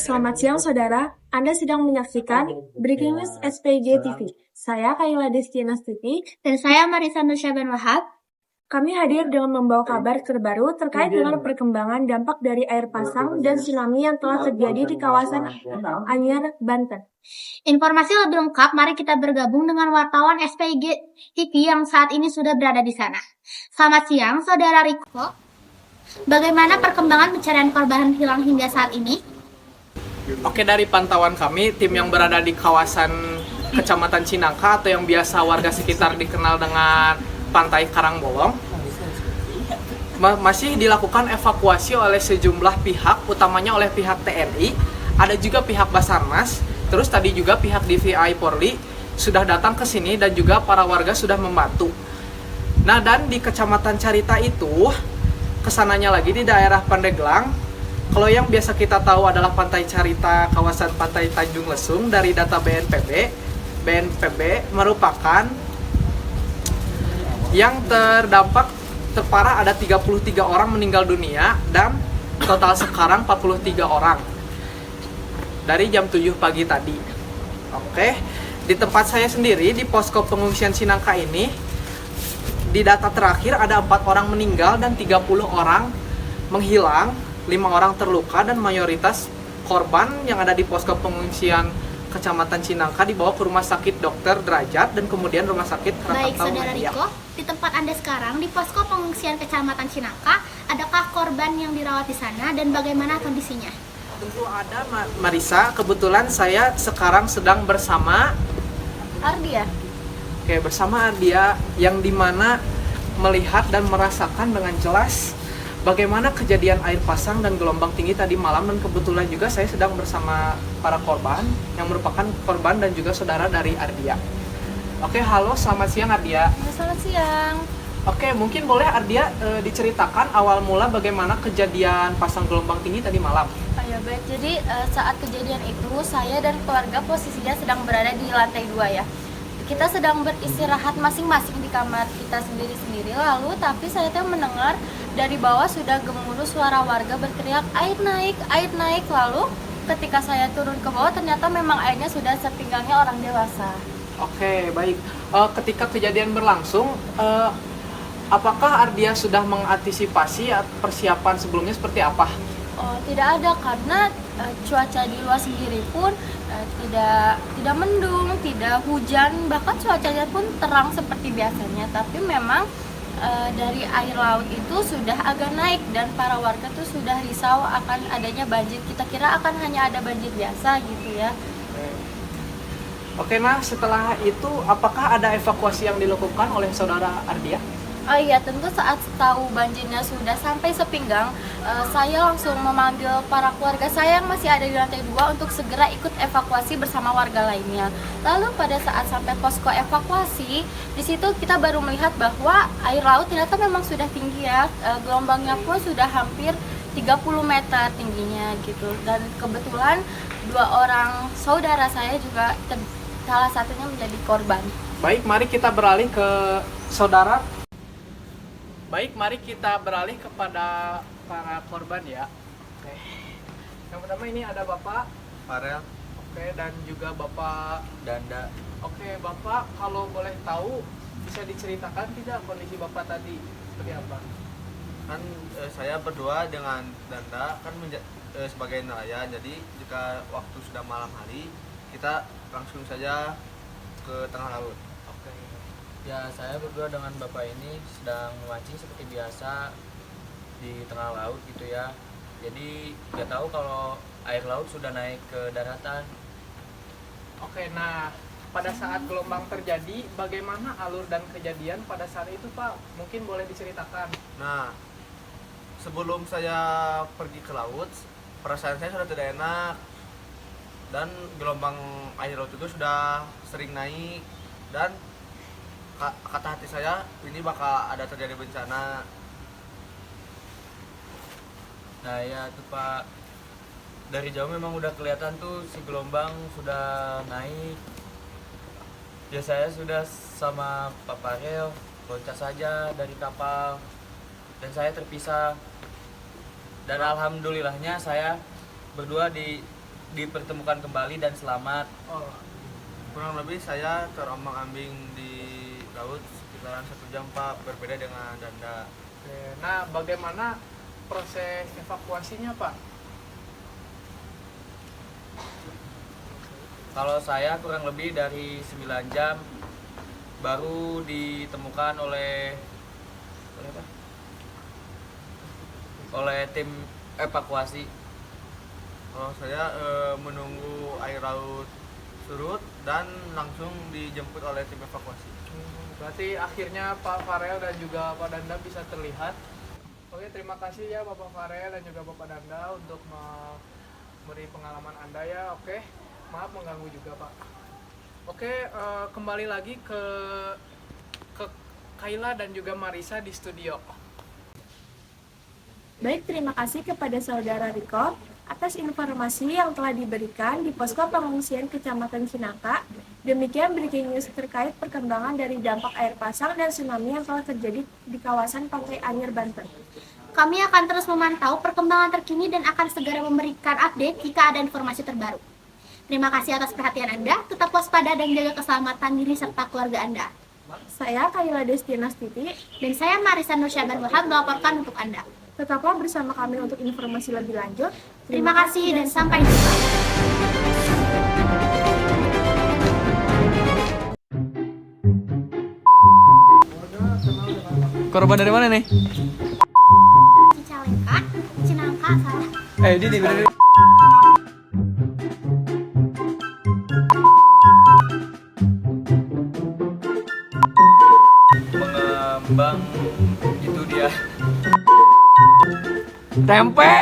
Selamat siang saudara, Anda sedang menyaksikan Breaking News SPG TV. Saya Kayla Destiana Stuti. Dan saya Marisa Nusyaban Wahab. Kami hadir dengan membawa kabar terbaru terkait dengan perkembangan dampak dari air pasang dan tsunami yang telah terjadi di kawasan Anyer, Banten. Informasi lebih lengkap, mari kita bergabung dengan wartawan SPG TV yang saat ini sudah berada di sana. Selamat siang, Saudara Riko. Bagaimana perkembangan pencarian korban hilang hingga saat ini? Oke, dari pantauan kami, tim yang berada di kawasan Kecamatan Cinangka atau yang biasa warga sekitar dikenal dengan Pantai Karangbolong masih dilakukan evakuasi oleh sejumlah pihak, utamanya oleh pihak TNI, ada juga pihak Basarnas, terus tadi juga pihak DVI Polri sudah datang ke sini dan juga para warga sudah membantu. Nah, dan di Kecamatan Carita itu, kesananya lagi di daerah Pandeglang. Kalau yang biasa kita tahu adalah Pantai Carita, kawasan Pantai Tanjung Lesung, dari data BNPB merupakan yang terdampak terparah ada 33 orang meninggal dunia dan total sekarang 43 orang dari jam 7 pagi tadi. Oke, di tempat saya sendiri di posko pengungsian Cinangka ini, di data terakhir ada 4 orang meninggal dan 30 orang menghilang, 5 orang terluka, dan mayoritas korban yang ada di posko pengungsian Kecamatan Cinangka dibawa ke Rumah Sakit Dr. Derajat dan kemudian Rumah Sakit Baik, Krakatau Saudara Mulia. Riko, di tempat Anda sekarang di posko pengungsian Kecamatan Cinangka, adakah korban yang dirawat di sana dan bagaimana kondisinya? Tentu ada, Marisa. Kebetulan saya sekarang sedang bersama Ardia. bersama dia yang dimana melihat dan merasakan dengan jelas bagaimana kejadian air pasang dan gelombang tinggi tadi malam, dan kebetulan juga saya sedang bersama para korban yang merupakan korban dan juga saudara dari Ardia. Oke, halo, selamat siang Ardia. Selamat siang. Oke, mungkin boleh Ardia diceritakan awal mula bagaimana kejadian pasang gelombang tinggi tadi malam. Ya baik, jadi saat kejadian itu saya dan keluarga posisinya sedang berada di lantai 2 ya. Kita sedang beristirahat masing-masing di kamar kita sendiri-sendiri. Lalu tapi saya tuh mendengar dari bawah sudah gemuruh suara warga berteriak air naik, air naik. Lalu ketika saya turun ke bawah ternyata memang airnya sudah sepinggangnya orang dewasa. Oke, baik. Ketika kejadian berlangsung, apakah Ardia sudah mengantisipasi persiapan sebelumnya seperti apa? Oh, tidak ada, karena cuaca di luar sendiri pun tidak mendung, tidak hujan, bahkan cuacanya pun terang seperti biasanya. Tapi memang dari air laut itu sudah agak naik dan para warga tuh sudah risau akan adanya banjir. Kita kira akan hanya ada banjir biasa gitu ya. Oke, nah setelah itu apakah ada evakuasi yang dilakukan oleh saudara Ardia? Oh iya, tentu saat tahu banjirnya sudah sampai sepinggang, saya langsung memanggil para keluarga saya yang masih ada di lantai 2 untuk segera ikut evakuasi bersama warga lainnya. Lalu pada saat sampai posko evakuasi, di situ kita baru melihat bahwa air laut ternyata memang sudah tinggi ya, gelombangnya pun sudah hampir 30 meter tingginya gitu. Dan kebetulan 2 orang saudara saya juga salah satunya menjadi korban. Baik, mari kita beralih kepada para korban ya. Oke. Yang pertama ini ada Bapak Farel. Oke, dan juga Bapak Danda. Oke, Bapak kalau boleh tahu bisa diceritakan tidak kondisi Bapak tadi seperti apa? Kan saya berdua dengan Danda kan sebagai nelayan, jadi jika waktu sudah malam hari kita langsung saja ke tengah laut. Oke. Ya, saya berdua dengan bapak ini sedang memancing seperti biasa di tengah laut gitu ya. Jadi nggak tahu kalau air laut sudah naik ke daratan. Oke, nah pada saat gelombang terjadi, bagaimana alur dan kejadian pada saat itu Pak? Mungkin boleh diceritakan. Nah, sebelum saya pergi ke laut, perasaan saya sudah tidak enak dan gelombang air laut itu sudah sering naik, dan kata hati saya ini bakal ada terjadi bencana. Nah ya tuh Pak, dari jauh memang udah kelihatan tuh si gelombang sudah naik. Ya saya sudah sama Pak Farel loncat saja dari kapal dan saya terpisah. Dan alhamdulillahnya saya berdua dipertemukan kembali dan selamat. Oh, Kurang lebih saya terombang-ambing di laut sekitaran 1 jam Pak, berbeda dengan Danda. oke. Nah, bagaimana proses evakuasinya, Pak? Kalau saya kurang lebih dari 9 jam baru ditemukan oleh tim evakuasi. Kalau saya menunggu air laut surut dan langsung dijemput oleh tim evakuasi. Berarti akhirnya Pak Farel dan juga Pak Danda bisa terlihat. Oke, terima kasih ya Bapak Farel dan juga Bapak Danda untuk memberi pengalaman Anda ya. Oke, maaf mengganggu juga Pak. Oke, kembali lagi ke Kayla dan juga Marisa di studio. Baik, terima kasih kepada Saudara Riko atas informasi yang telah diberikan di posko pengungsian Kecamatan Cinangka. Demikian breaking news terkait perkembangan dari dampak air pasang dan tsunami yang telah terjadi di kawasan Pantai Anyer, Banten. Kami akan terus memantau perkembangan terkini dan akan segera memberikan update jika ada informasi terbaru. Terima kasih atas perhatian Anda, tetap waspada dan jaga keselamatan diri serta keluarga Anda. Saya Kayla Destina Stiti. Dan saya Marisa Nursyaban Wahab melaporkan untuk Anda. Tetaplah bersama kami untuk informasi lebih lanjut. Terima kasih dan sampai jumpa. Korban dari mana nih? Cicalengka, Cinangka, salah. Didi. Mengembang itu dia. Tempe.